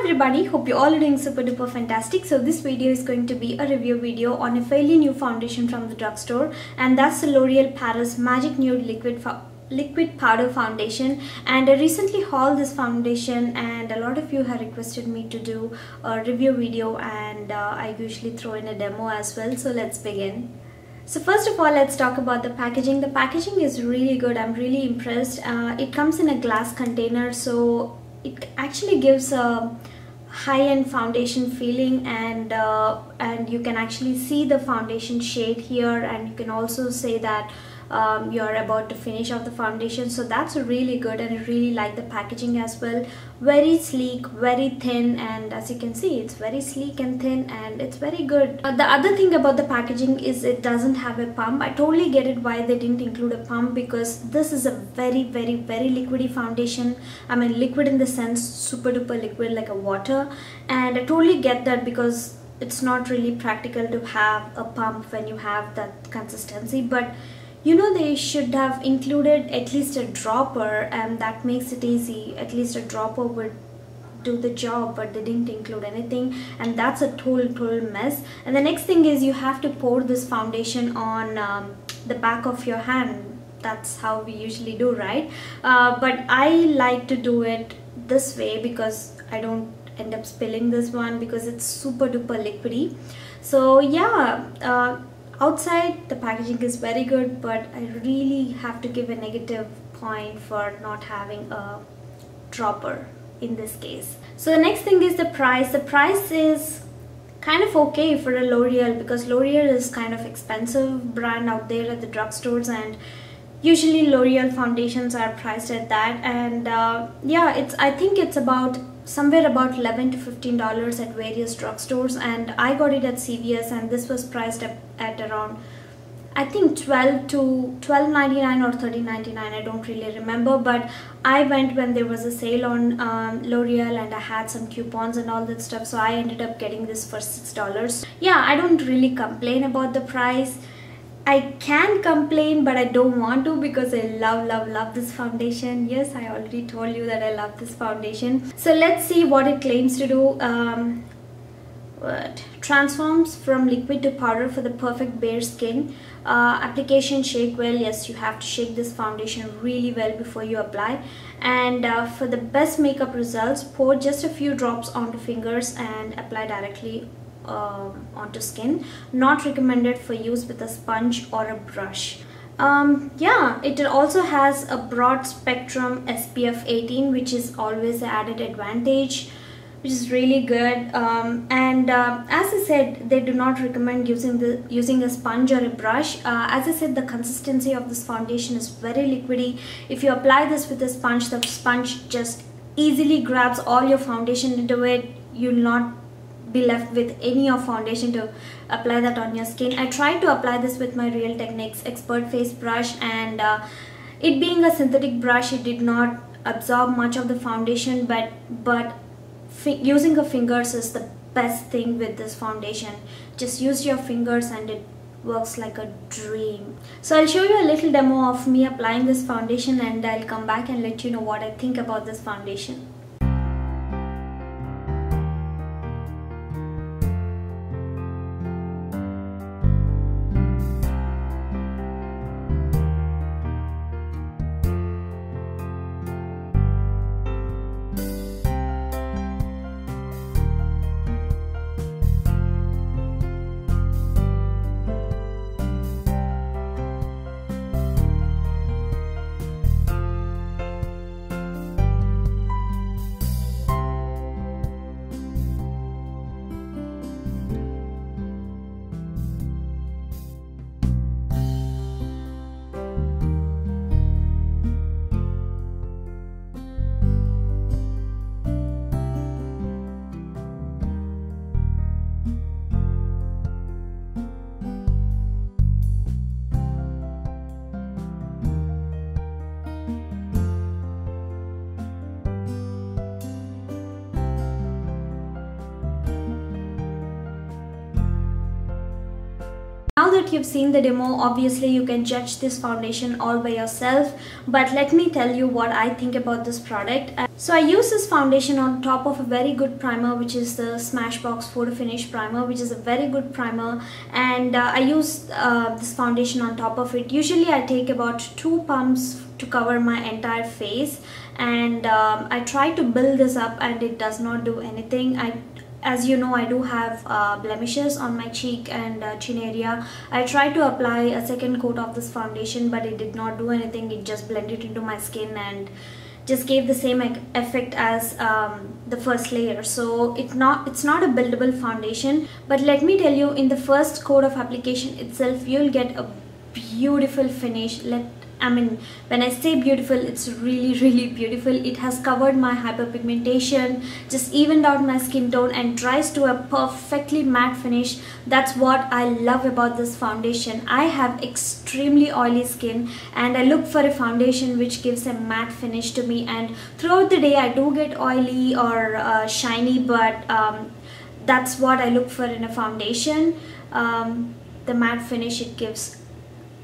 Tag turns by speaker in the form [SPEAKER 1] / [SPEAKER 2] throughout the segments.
[SPEAKER 1] everybody, hope you all are doing super duper fantastic. So this video is going to be a review video on a fairly new foundation from the drugstore, and that's the L'Oreal Paris Magic Nude liquid powder foundation. And I recently hauled this foundation, and a lot of you have requested me to do a review video, and I usually throw in a demo as well. So let's begin. So first of all, let's talk about the packaging. The packaging is really good. I'm really impressed. It comes in a glass container, so it actually gives a high-end foundation feeling, and you can actually see the foundation shade here, and you can also say that you're about to finish off the foundation. So that's really good, and I really like the packaging as well. Very sleek, very thin, and as you can see, it's very sleek and thin, and it's very good. The other thing about the packaging is it doesn't have a pump. I totally get it why they didn't include a pump, because this is a very liquidy foundation. I mean, liquid in the sense super duper liquid, like a water, and I totally get that, because it's not really practical to have a pump when you have that consistency. But you know, they should have included at least a dropper, and that makes it easy. At least a dropper would do the job, but they didn't include anything, and that's a total mess. And the next thing is you have to pour this foundation on the back of your hand. That's how we usually do, right? But I like to do it this way because I don't end up spilling this one, because it's super duper liquidy. So yeah, outside the packaging is very good, but I really have to give a negative point for not having a dropper in this case. So the next thing is the price. The price is kind of okay for a L'Oreal, because L'Oreal is kind of expensive brand out there at the drugstores, and usually L'Oreal foundations are priced at that. And yeah, I think it's about somewhere about $11 to $15 at various drugstores, and I got it at CVS, and this was priced at around, I think, $12 to $12.99 or $13.99. I don't really remember, but I went when there was a sale on L'Oreal, and I had some coupons and all that stuff, so I ended up getting this for $6. Yeah, I don't really complain about the price. I can complain, but I don't want to, because I love this foundation. Yes, I already told you that I love this foundation. So let's see what it claims to do. Transforms from liquid to powder for the perfect bare skin. Application shake well. Yes, you have to shake this foundation really well before you apply. And for the best makeup results, pour just a few drops onto fingers and apply directly onto skin. Not recommended for use with a sponge or a brush. Yeah, it also has a broad spectrum SPF 18, which is always an added advantage, which is really good. And as I said, they do not recommend using a sponge or a brush. As I said, the consistency of this foundation is very liquidy. If you apply this with a sponge, the sponge just easily grabs all your foundation into it. You'll not be left with any of foundation to apply that on your skin. I tried to apply this with my Real Techniques Expert Face brush, and it being a synthetic brush, it did not absorb much of the foundation, but using your fingers is the best thing with this foundation. Just use your fingers and it works like a dream. So I'll show you a little demo of me applying this foundation, and I'll come back and let you know what I think about this foundation. that you've seen the demo, obviously you can judge this foundation all by yourself, but let me tell you what I think about this product. So I use this foundation on top of a very good primer, which is the Smashbox Photo Finish Primer, which is a very good primer, and I use this foundation on top of it. Usually I take about 2 pumps to cover my entire face, and I try to build this up and it does not do anything. As you know, I do have blemishes on my cheek and chin area. I tried to apply a second coat of this foundation, but it did not do anything. It just blended into my skin and just gave the same effect as the first layer. So it's not a buildable foundation, but let me tell you, in the first coat of application itself, you'll get a beautiful finish. When I say beautiful, it's really beautiful. It has covered my hyperpigmentation, just evened out my skin tone, and dries to a perfectly matte finish. That's what I love about this foundation. I have extremely oily skin and I look for a foundation which gives a matte finish to me, and throughout the day I do get oily or shiny, but that's what I look for in a foundation. The matte finish it gives.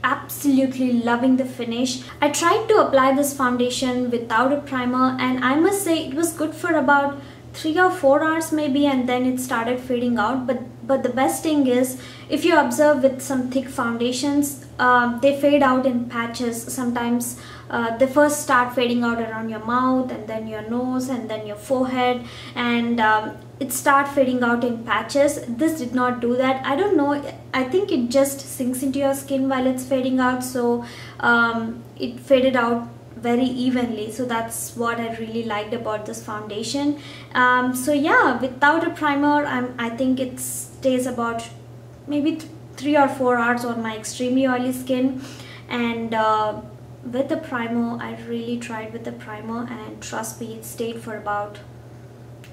[SPEAKER 1] Absolutely loving the finish. I tried to apply this foundation without a primer, and I must say it was good for about 3 or 4 hours maybe, and then it started fading out. But the best thing is, if you observe with some thick foundations, they fade out in patches. Sometimes they first start fading out around your mouth, and then your nose, and then your forehead, and it start fading out in patches. This did not do that. I don't know, I think it just sinks into your skin while it's fading out, so it faded out very evenly. So that's what I really liked about this foundation. So yeah, without a primer, I think it stays about maybe 3 or 4 hours on my extremely oily skin, and with the primer, I really tried with the primer, and trust me, it stayed for about,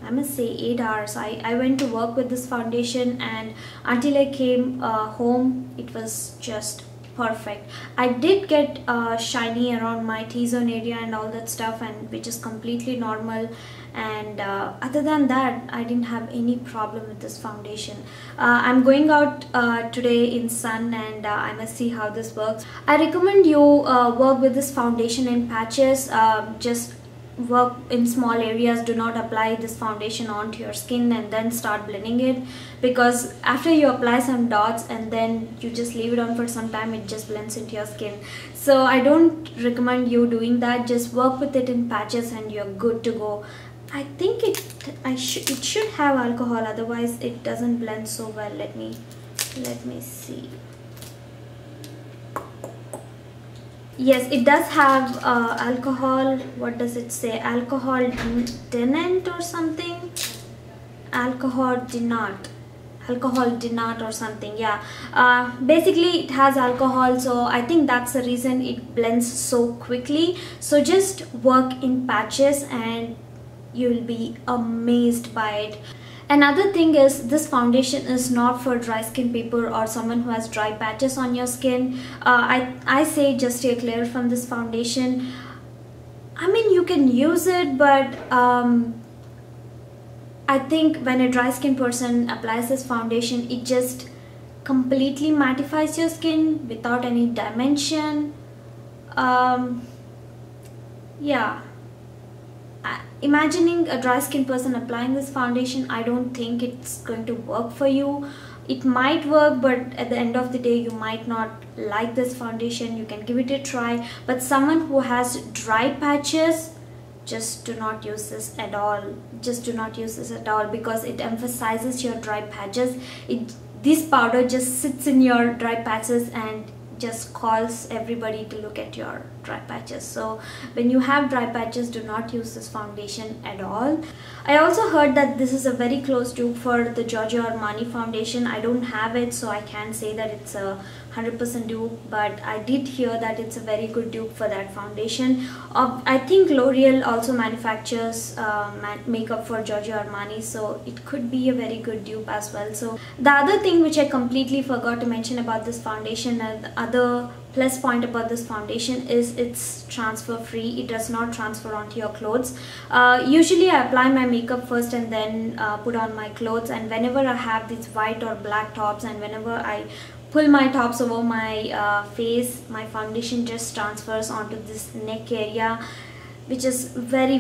[SPEAKER 1] I must say, 8 hours. I went to work with this foundation, and until I came home, it was just perfect. I did get shiny around my T-zone area and all that stuff, and which is completely normal, and other than that, I didn't have any problem with this foundation. I'm going out today in sun, and I must see how this works. I recommend you work with this foundation in patches. Just work in small areas. Do not apply this foundation onto your skin and then start blending it, because after you apply some dots and then you just leave it on for some time, it just blends into your skin. So I don't recommend you doing that. Just work with it in patches and you're good to go. I think it should have alcohol, otherwise it doesn't blend so well. Let me see. Yes, it does have alcohol. What does it say? Alcohol denant or something? Alcohol denat or something. Yeah, basically it has alcohol, so I think that's the reason it blends so quickly. So just work in patches and you'll be amazed by it. Another thing is, this foundation is not for dry skin people or someone who has dry patches on your skin. I say just stay clear from this foundation. I mean, you can use it, but I think when a dry skin person applies this foundation, it just completely mattifies your skin without any dimension. Yeah. Imagining a dry skin person applying this foundation, I don't think it's going to work for you. It might work, but at the end of the day, you might not like this foundation. You can give it a try, but someone who has dry patches, just do not use this at all. Just do not use this at all, because it emphasizes your dry patches. This powder just sits in your dry patches and just calls everybody to look at your dry patches. So when you have dry patches, do not use this foundation at all. I also heard that this is a very close dupe for the Giorgio Armani foundation. I don't have it, so I can't say that it's a 100% dupe, but I did hear that it's a very good dupe for that foundation. I think L'Oreal also manufactures makeup for Giorgio Armani, so it could be a very good dupe as well. So the other thing which I completely forgot to mention about this foundation, and the other plus point about this foundation, is it's transfer free. It does not transfer onto your clothes. Usually I apply my makeup first and then put on my clothes, and whenever I have these white or black tops and whenever I pull my tops over my face, my foundation just transfers onto this neck area, which is very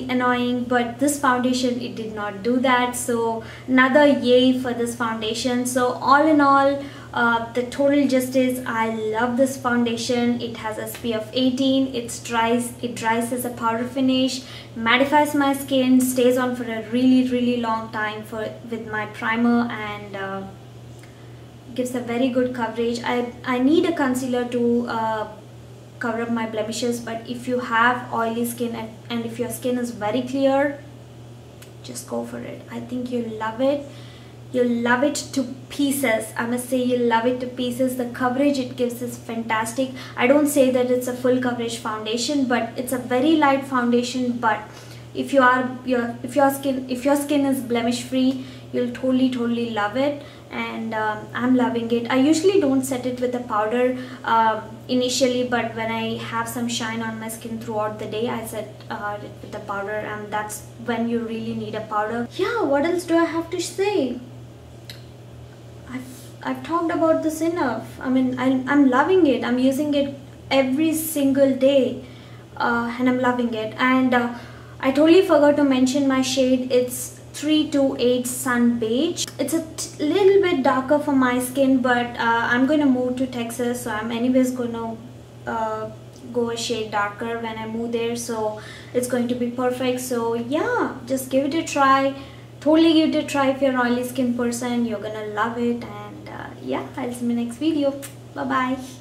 [SPEAKER 1] annoying. But this foundation, it did not do that, so another yay for this foundation. So all in all, the total gist is I love this foundation. It has SPF 18, it dries as a powder finish, mattifies my skin, stays on for a really long time with my primer, and gives a very good coverage. I need a concealer to cover up my blemishes, but if you have oily skin and if your skin is very clear, just go for it. I think you'll love it. You'll love it to pieces. I must say, you'll love it to pieces. The coverage it gives is fantastic. I don't say that it's a full coverage foundation, but it's a very light foundation. But if your skin is blemish free, you'll totally love it. And I'm loving it. I usually don't set it with a powder initially, but when I have some shine on my skin throughout the day, I set it with the powder, and that's when you really need a powder. Yeah, what else do I have to say? I've talked about this enough. I mean, I'm loving it. I'm using it every single day, and I'm loving it. And I totally forgot to mention my shade. It's 328 Sun Beige. It's a little bit darker for my skin, but I'm going to move to Texas, so I'm anyways going to go a shade darker when I move there, so it's going to be perfect. So yeah, just give it a try. Totally give it a try. If you're an oily skin person, you're gonna love it. And yeah, I'll see you in the next video. Bye bye.